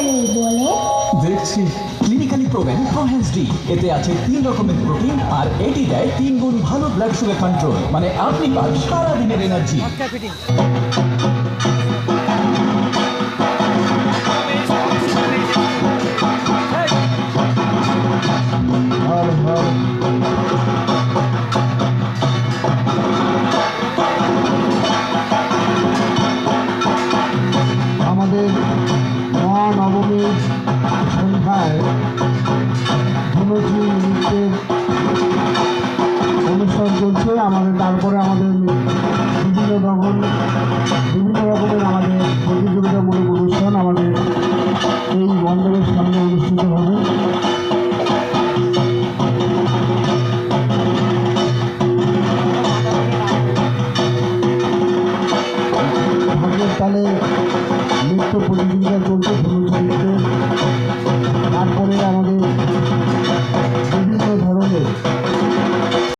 নেই বলে? দেখছি ক্লিনিক্যালি প্রোভেন প্রোহেন্সডি, এতে আছে 3 রকমের প্রোটিন আর এটি দেয় 3 গুণ ভালো ব্লাড সুগার কন্ট্রোল, মানে আপনি পান সারা দিনের এনার্জি। আমাদের মহানবমীর সন্ধ্যায় ধনুচি নৃত্যের অনুষ্ঠান চলছে। তারপরে আমাদের বিভিন্ন রকমের আমাদের প্রতিযোগিতামূলক অনুষ্ঠান আমাদের এই মণ্ডপের সামনে অনুষ্ঠিত হবে। ঢাকের তালে নৃত্য প্রতিযোগিতা চলছে ধনুচি নৃত্যের।